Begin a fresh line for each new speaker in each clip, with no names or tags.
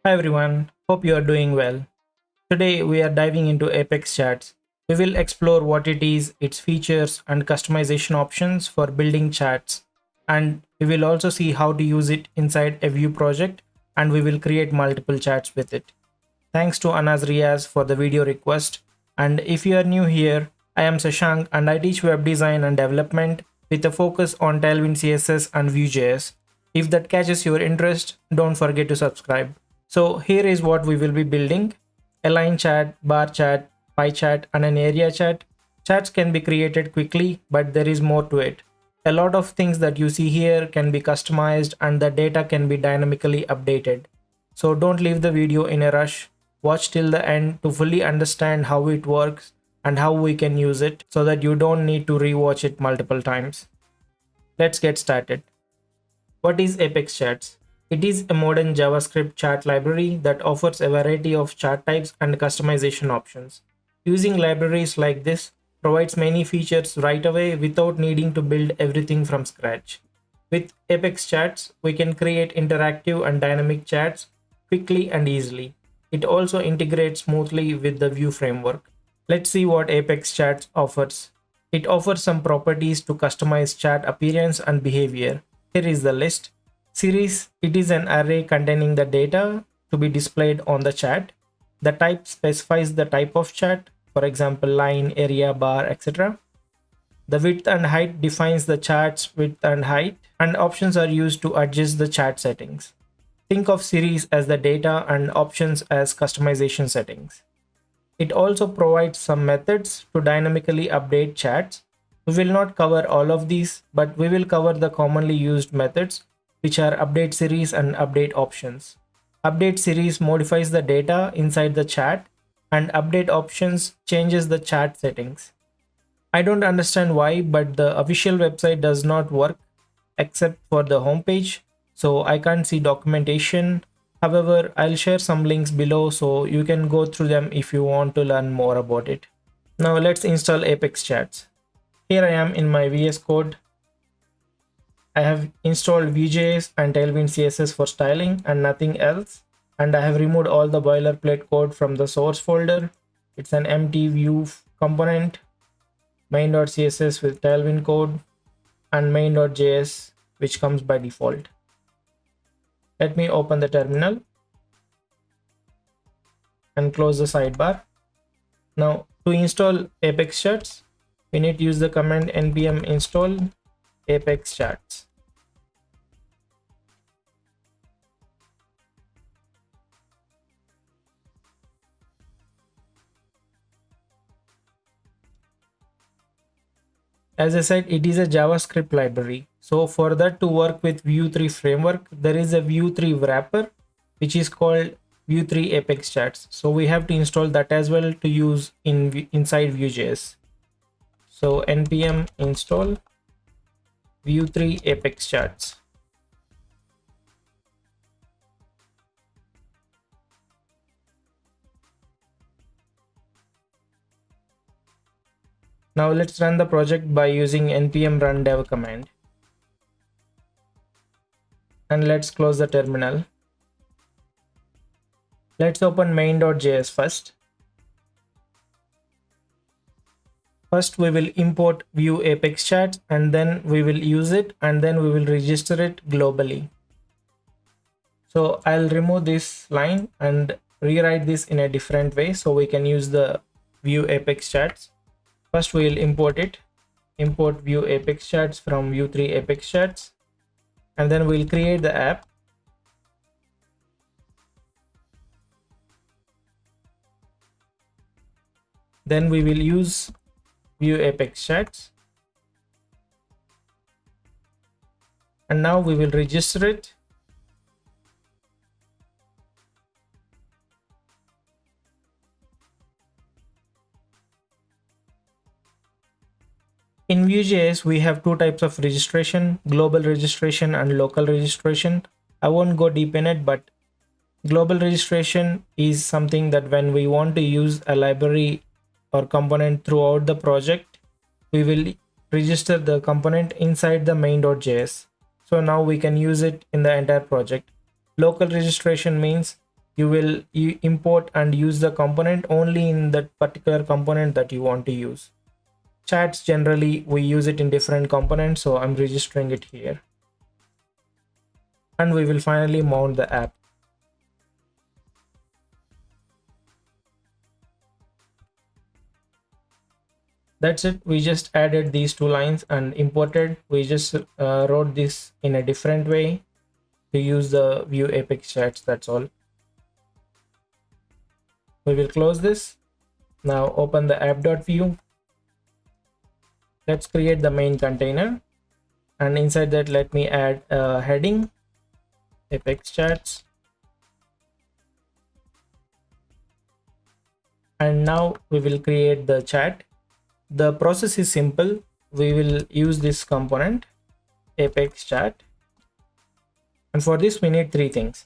Hi everyone, hope you are doing well. Today we are diving into ApexCharts. We will explore what it is, its features, and customization options for building charts. And we will also see how to use it inside a Vue project, and we will create multiple charts with it. Thanks to Anas Riaz for the video request. And if you are new here, I am Sashank and I teach web design and development with a focus on Tailwind CSS and Vue.js. If that catches your interest, don't forget to subscribe. So here is what we will be building: a line chart, bar chart, pie chart, and an area chart. Charts can be created quickly, but there is more to it. A lot of things that you see here can be customized and the data can be dynamically updated. So don't leave the video in a rush. Watch till the end to fully understand how it works and how we can use it so that you don't need to rewatch it multiple times. Let's get started. What is ApexCharts? It is a modern JavaScript chart library that offers a variety of chart types and customization options. Using libraries like this provides many features right away without needing to build everything from scratch. With ApexCharts, we can create interactive and dynamic charts quickly and easily. It also integrates smoothly with the Vue framework. Let's see what ApexCharts offers. It offers some properties to customize chart appearance and behavior. Here is the list. Series, it is an array containing the data to be displayed on the chart. The type specifies the type of chart, for example, line, area, bar, etc. The width and height defines the chart's width and height, and options are used to adjust the chart settings. Think of series as the data and options as customization settings. It also provides some methods to dynamically update charts. We will not cover all of these, but we will cover the commonly used methods, which are updateSeries and updateOptions. UpdateSeries modifies the data inside the chart, and updateOptions changes the chart settings. I don't understand why, but the official website does not work except for the homepage, so I can't see documentation. However, I'll share some links below so you can go through them if you want to learn more about it. Now let's install ApexCharts. Here I am in my VS Code. I have installed Vue.js and Tailwind CSS for styling and nothing else. And I have removed all the boilerplate code from the source folder. It's an empty Vue component, main.css with Tailwind code, and main.js, which comes by default. Let me open the terminal and close the sidebar. Now to install ApexCharts, we need to use the command npm install ApexCharts. As I said, it is a JavaScript library. So for that to work with Vue 3 framework, there is a Vue 3 wrapper, which is called Vue 3 ApexCharts. So we have to install that as well to use inside Vue.js. So npm install Vue 3 ApexCharts. Now let's run the project by using npm run dev command. And let's close the terminal. Let's open main.js first. First we will import Vue ApexCharts and then we will use it and then we will register it globally. So I'll remove this line and rewrite this in a different way so we can use the Vue ApexCharts. First we will import it. Import Vue ApexCharts from Vue 3 ApexCharts, and then we'll create the app. Then we will use Vue ApexCharts, and now we will register it. In Vue.js, we have two types of registration: global registration and local registration. I won't go deep in it, but global registration is something that when we want to use a library or component throughout the project, we will register the component inside the main.js. So now we can use it in the entire project. Local registration means you import and use the component only in that particular component that you want to use. Chats, generally we use it in different components, so I'm registering it here. And we will finally mount the app. That's it. We just added these two lines and imported. We just wrote this in a different way to use the Vue ApexCharts. That's all. We will close this. Now open the app.vue. Let's create the main container, and inside that let me add a heading, ApexCharts. And now we will create the chat. The process is simple. We will use this component, ApexChat, and for this we need three things.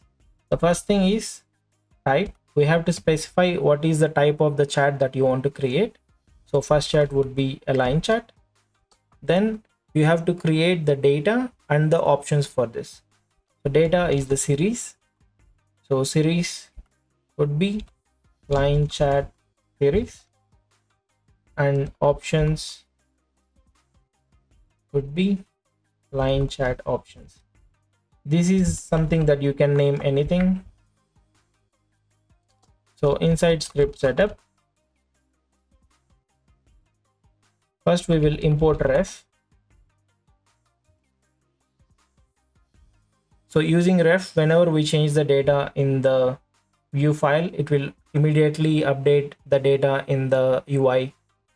The first thing is type. We have to specify what is the type of the chat that you want to create. So first chat would be a line chat. Then you have to create the data and the options for this. So data is the series. So series would be line chat series, and options would be line chat options. This is something that you can name anything. So inside script setup, first we will import ref. So using ref, whenever we change the data in the Vue file, it will immediately update the data in the UI.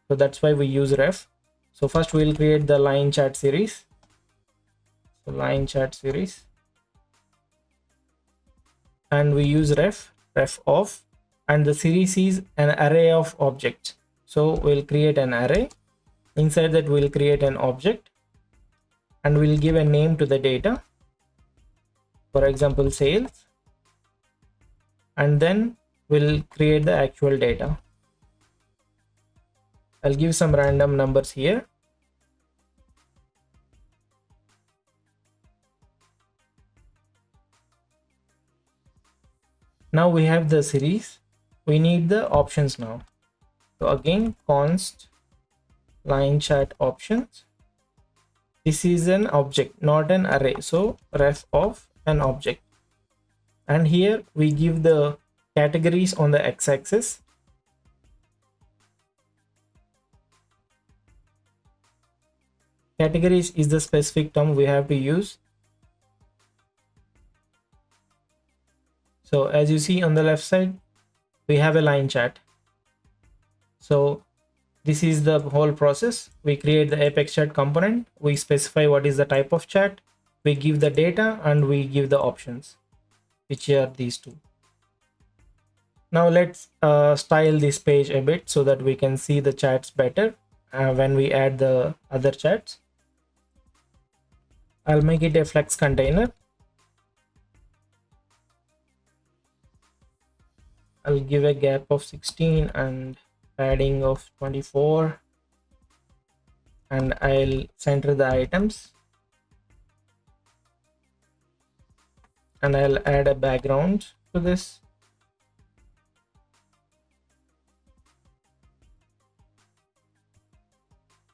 So that's why we use ref. So first we'll create the line chat series. So line chat series, and we use ref of, and the series is an array of objects. So we'll create an array. Inside that we'll create an object, and we'll give a name to the data, for example sales, and then we'll create the actual data. I'll give some random numbers here. Now we have the series. We need the options now. So again, const line chat options. This is an object, not an array. So ref of an object. And here we give the categories on the x-axis. Categories is the specific term we have to use. So as you see on the left side, we have a line chat. So this is the whole process. We create the ApexChat component. We specify what is the type of chat. We give the data and we give the options, which are these two. Now let's style this page a bit so that we can see the chats better when we add the other chats. I'll make it a flex container. I'll give a gap of 16 and padding of 24, and I'll center the items, and I'll add a background to this.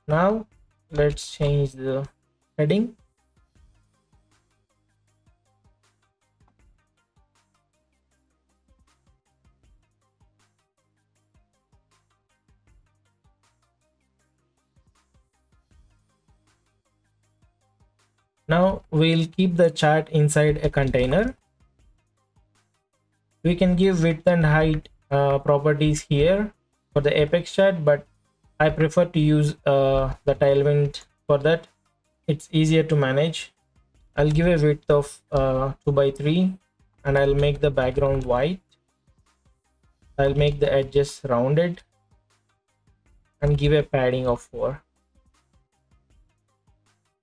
Now let's change the heading. Now we'll keep the chat inside a container. We can give width and height properties here for the ApexChat, but I prefer to use the Tailwind for that. It's easier to manage. I'll give a width of 2x3, and I'll make the background white. I'll make the edges rounded and give a padding of 4.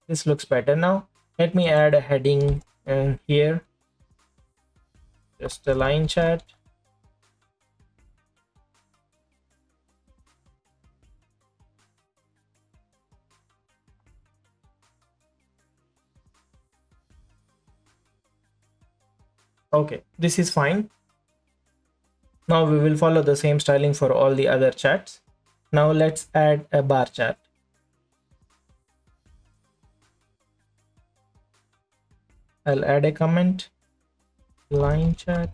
This looks better now. Let me add a heading in here, just a line chat. Okay, this is fine. Now we will follow the same styling for all the other charts. Now let's add a bar chart. I'll add a comment, line chart.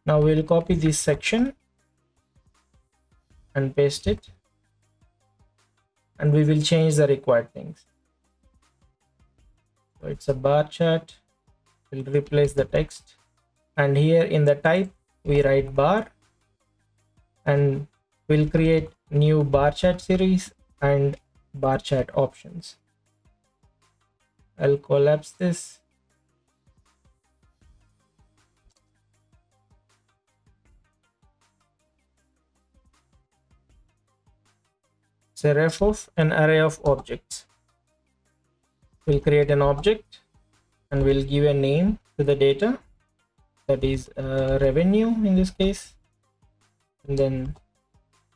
Now we'll copy this section and paste it, and we will change the required things. So it's a bar chart. We'll replace the text, and here in the type we write bar, and we'll create new bar chart series and bar chart options. I'll collapse this. It's a ref of an array of objects. We'll create an object and we'll give a name to the data, that is revenue in this case, and then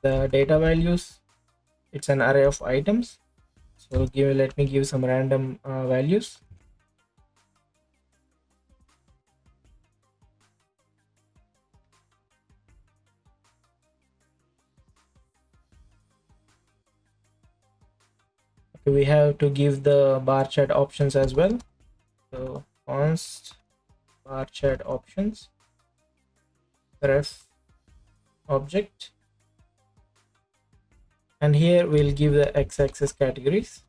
the data values, it's an array of items. So let me give some random values. Okay, we have to give the bar chart options as well. So const bar chart options, ref object, and here we'll give the x-axis categories,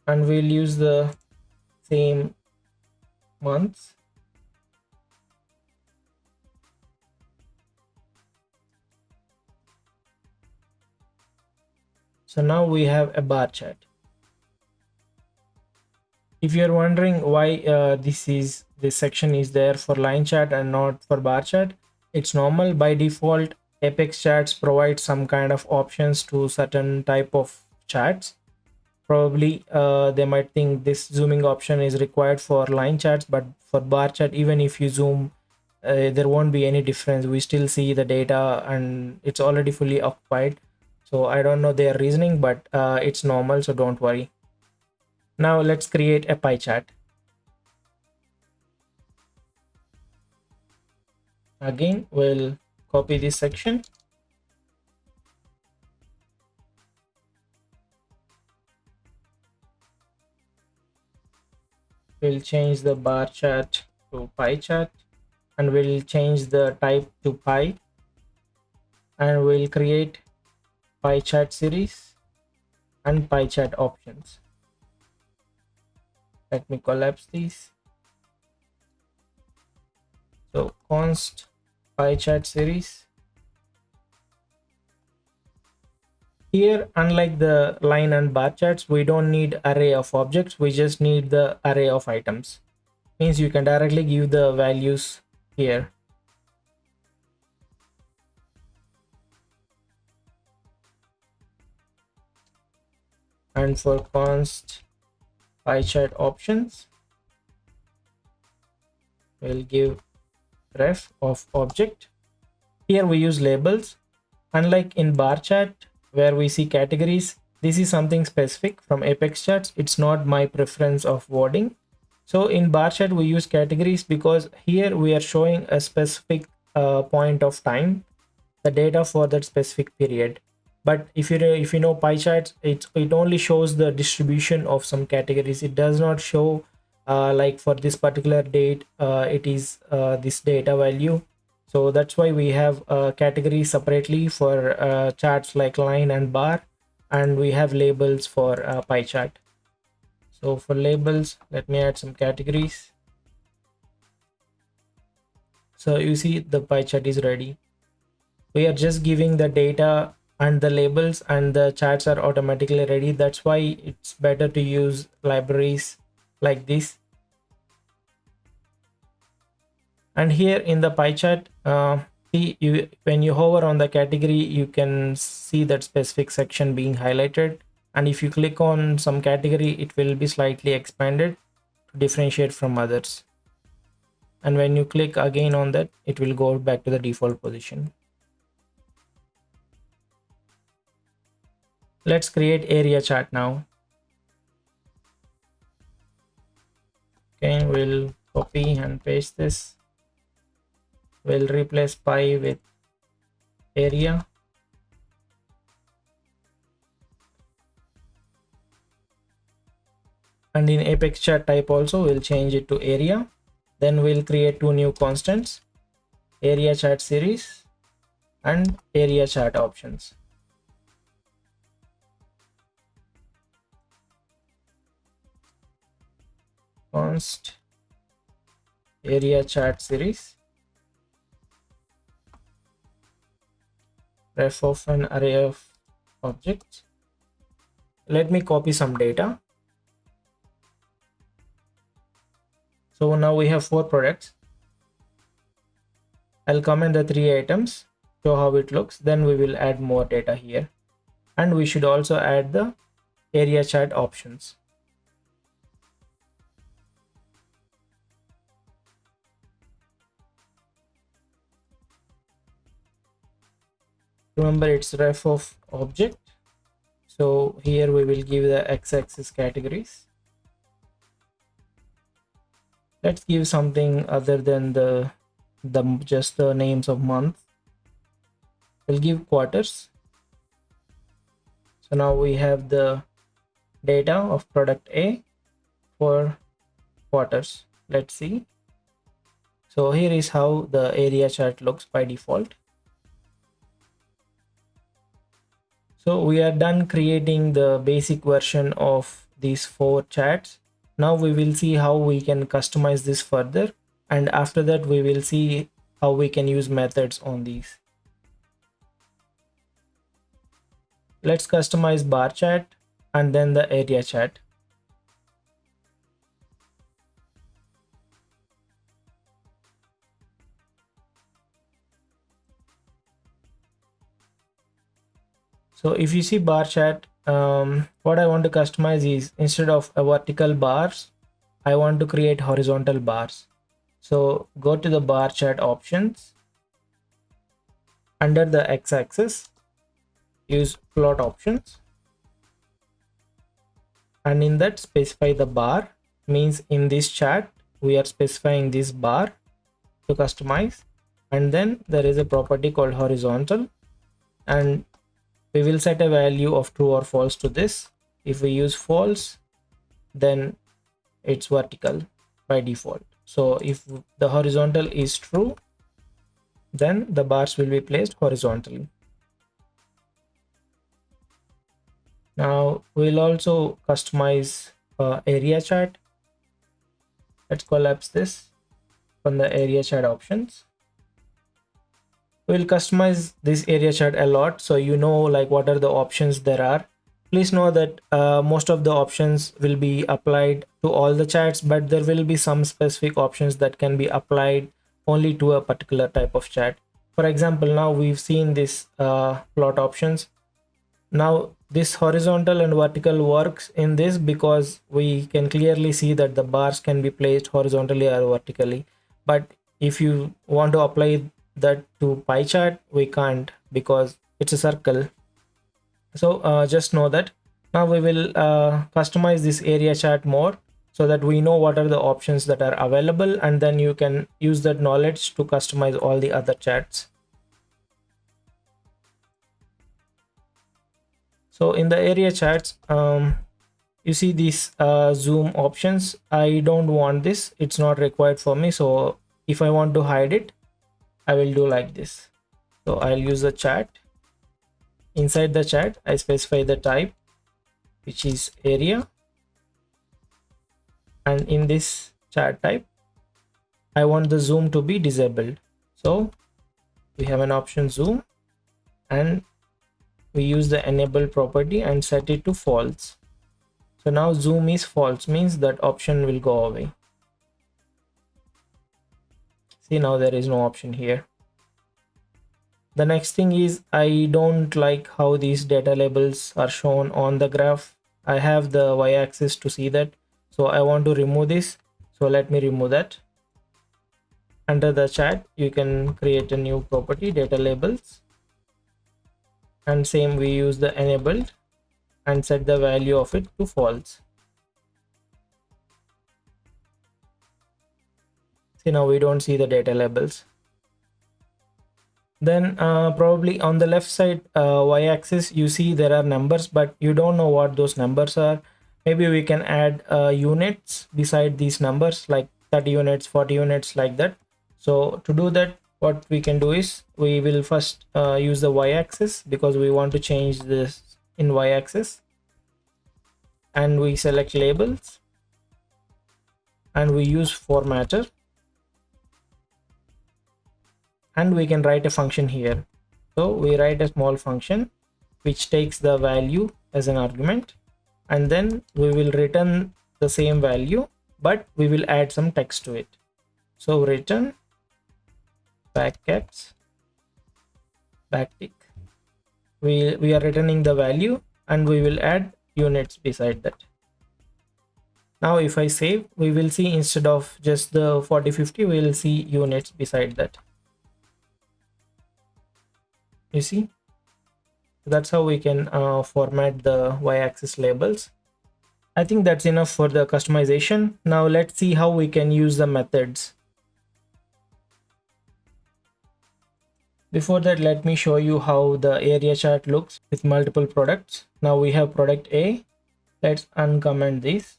and we'll use the same months. So now we have a bar chart. If you're wondering why this section is there for line chart and not for bar chart, it's normal. By default, ApexCharts provides some kind of options to certain type of charts. Probably they might think this zooming option is required for line charts, but for bar chart, even if you zoom, there won't be any difference. We still see the data and it's already fully occupied. So I don't know their reasoning, but it's normal, so don't worry. Now let's create a pie chart. Again, we'll copy this section. We'll change the bar chart to pie chart, and we'll change the type to pie, and we'll create pie chart series and pie chart options. Let me collapse these. So const pie chart series. Here, unlike the line and bar charts, we don't need array of objects, we just need the array of items. Means you can directly give the values here. And for const pie chart options, we'll give ref of object. Here we use labels. Unlike in bar chart where we see categories, this is something specific from ApexCharts. It's not my preference of wording. So in bar chart we use categories because here we are showing a specific point of time, the data for that specific period. But if you know pie charts, it only shows the distribution of some categories. It does not show like for this particular date it is this data value. So that's why we have categories separately for charts like line and bar, and we have labels for pie chart. So for labels, let me add some categories. So you see the pie chart is ready. We are just giving the data and the labels, and the charts are automatically ready. That's why it's better to use libraries like this. And here in the pie chart, when you hover on the category, you can see that specific section being highlighted, and if you click on some category, it will be slightly expanded to differentiate from others. And when you click again on that, it will go back to the default position. Let's create area chart now. Okay, we'll copy and paste this. We'll replace pi with area. And in Apex chart type also, we'll change it to area. Then we'll create two new constants, area chart series and area chart options. Const area chart series, ref of an array of objects. Let me copy some data. So now we have 4 products. I'll comment the 3 items, show how it looks. Then we will add more data here. And we should also add the area chart options. Remember, it's ref of object. So here we will give the x-axis categories. Let's give something other than the just the names of month. We'll give quarters. So now we have the data of product A for quarters. Let's see. So here is how the area chart looks by default. So we are done creating the basic version of these 4 charts. Now we will see how we can customize this further, and after that we will see how we can use methods on these. Let's customize bar chart and then the area chart. So if you see bar chart, what I want to customize is, instead of a vertical bars, I want to create horizontal bars. So go to the bar chart options. Under the x-axis, use plot options, and in that specify the bar. Means in this chart we are specifying this bar to customize, and then there is a property called horizontal, and we will set a value of true or false to this. If we use false, then it's vertical by default. So if the horizontal is true, then the bars will be placed horizontally. Now we'll also customize area chart. Let's collapse this from the area chart options. We'll customize this area chart a lot, so you know like what are the options there are. Please know that most of the options will be applied to all the charts, but there will be some specific options that can be applied only to a particular type of chart. For example, now we've seen this plot options. Now this horizontal and vertical works in this because we can clearly see that the bars can be placed horizontally or vertically. But if you want to apply that to pie chart, we can't because it's a circle. So just know that. Now we will customize this area chart more so that we know what are the options that are available, and then you can use that knowledge to customize all the other charts. So in the area charts, you see these zoom options. I don't want this, it's not required for me. So if I want to hide it, I will do like this. So I'll use the chart. Inside the chart, I specify the type, which is area, and in this chart type, I want the zoom to be disabled. So we have an option zoom, and we use the enable property and set it to false. So now zoom is false, means that option will go away. See, now there is no option here. The next thing is, I don't like how these data labels are shown on the graph. I have the y-axis to see that, so I want to remove this. So let me remove that. Under the chart, you can create a new property, data labels, and same we use the enabled and set the value of it to false. See, now we don't see the data labels. Then probably on the left side y-axis you see there are numbers, but you don't know what those numbers are. Maybe we can add units beside these numbers, like 30 units, 40 units, like that. So to do that, what we can do is we will first use the y-axis, because we want to change this in y-axis, and we select labels and we use formatter, and we can write a function here. So we write a small function which takes the value as an argument, and then we will return the same value, but we will add some text to it. So return backcaps backtick. We are returning the value and we will add units beside that. Now if I save, we will see instead of just the 40-50, we will see units beside that. You see, that's how we can format the y-axis labels. I think that's enough for the customization. Now let's see how we can use the methods. Before that, let me show you how the area chart looks with multiple products. Now we have product A. Let's uncomment this.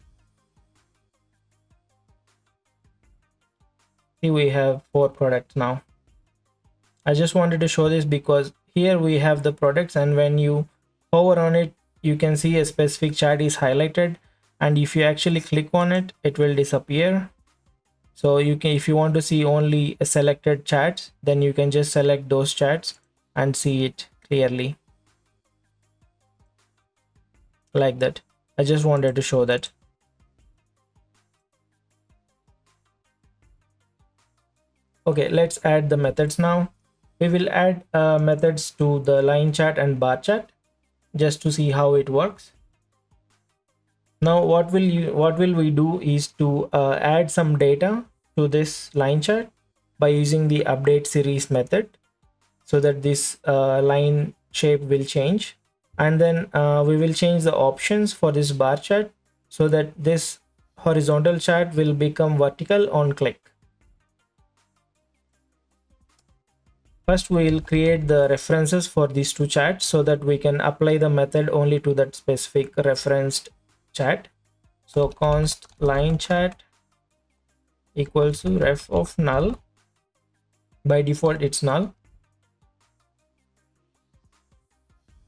See, we have 4 products now. I just wanted to show this because here we have the products, and when you hover on it, you can see a specific chart is highlighted, and if you actually click on it, it will disappear. So you can, if you want to see only a selected charts, then you can just select those charts and see it clearly like that. I just wanted to show that. Okay, let's add the methods now. We will add methods to the line chart and bar chart just to see how it works. Now what will we do is to add some data to this line chart by using the updateSeries method, so that this line shape will change, and then we will change the options for this bar chart so that this horizontal chart will become vertical on click. First, we will create the references for these 2 charts so that we can apply the method only to that specific referenced chart. So const line chart equals to ref of null. By default, it's null.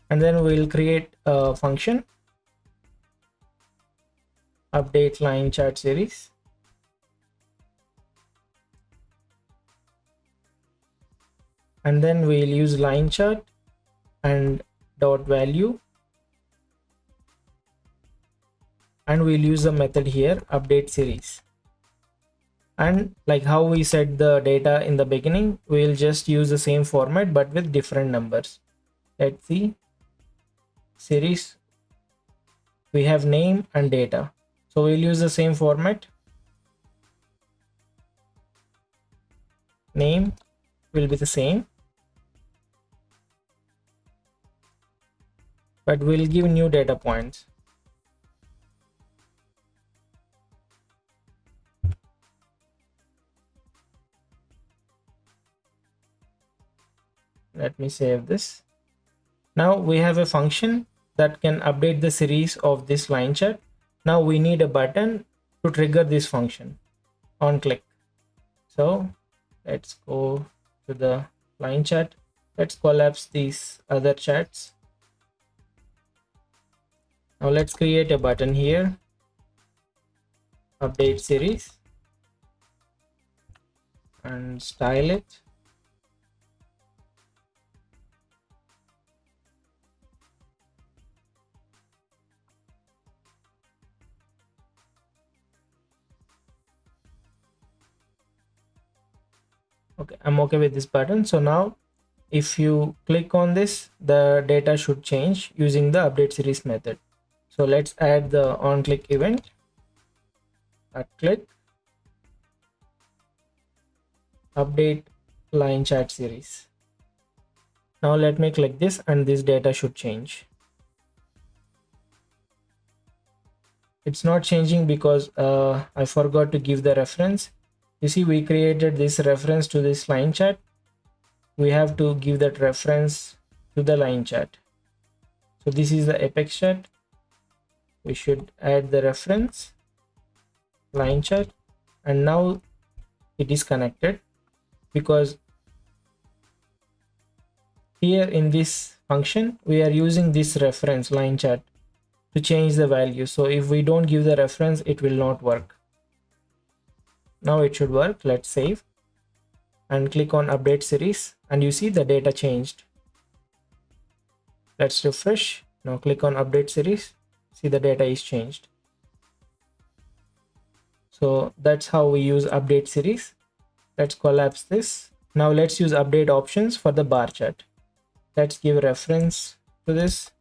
And then we'll create a function update line chart series. And then we'll use line chart and dot value, and we'll use the method here updateSeries. And like how we set the data in the beginning, we'll just use the same format but with different numbers. Let's see, series, we have name and data, so we'll use the same format. Name will be the same, but we'll give new data points. Let me save this. Now we have a function that can update the series of this line chart. Now we need a button to trigger this function on click. So let's go to the line chart. Let's collapse these other charts. Now let's create a button here, updateSeries, and style it. Okay, I'm okay with this button. So now if you click on this, the data should change using the updateSeries method. So let's add the on click event at click update line chart series. Now let me click this and this data should change. It's not changing because I forgot to give the reference. You see, we created this reference to this line chat. We have to give that reference to the line chat. So this is the Apex chat. We should add the reference line chat, and now it is connected because here in this function we are using this reference line chat to change the value. So if we don't give the reference, it will not work. Now it should work. Let's save and click on update series, and you see the data changed. Let's refresh. Now click on update series. See, the data is changed. So that's how we use update series. Let's collapse this. Now let's use update options for the bar chart. Let's give reference to this.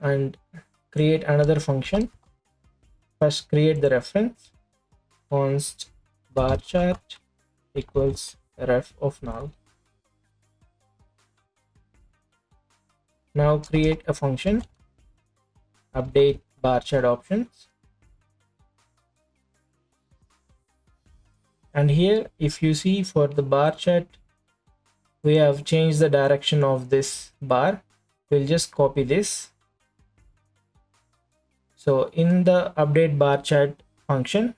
And create another function. First create the reference. Const bar chart equals ref of null. Now create a function, update bar chart options. And here, if you see, for the bar chart, we have changed the direction of this bar. We'll just copy this. So in the update bar chart function,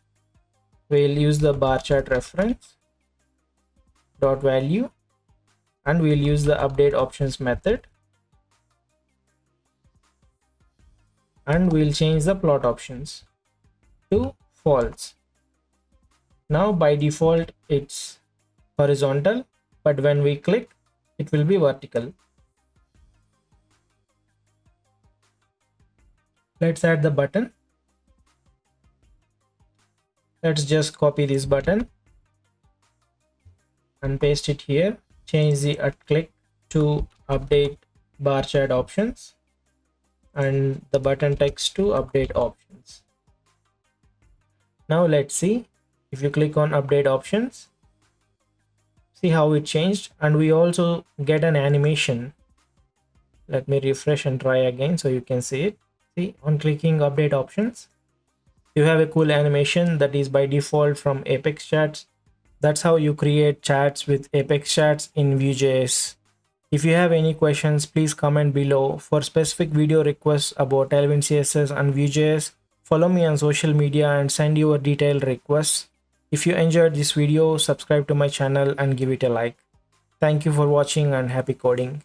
we'll use the bar chart reference dot value, and we'll use the update options method, and we'll change the plot options to false. Now by default it's horizontal, but when we click it will be vertical. Let's add the button. Let's just copy this button and paste it here. Change the @click to update bar chart options, and the button text to update options. Now let's see. If you click on update options, see how it changed, and we also get an animation. Let me refresh and try again so you can see it. See, on clicking update options, you have a cool animation that is by default from ApexCharts. That's how you create chats with ApexCharts in Vue.js. If you have any questions, please comment below. For specific video requests about Tailwind CSS and Vue.js, follow me on social media and send your detailed requests. If you enjoyed this video, subscribe to my channel and give it a like. Thank you for watching and happy coding.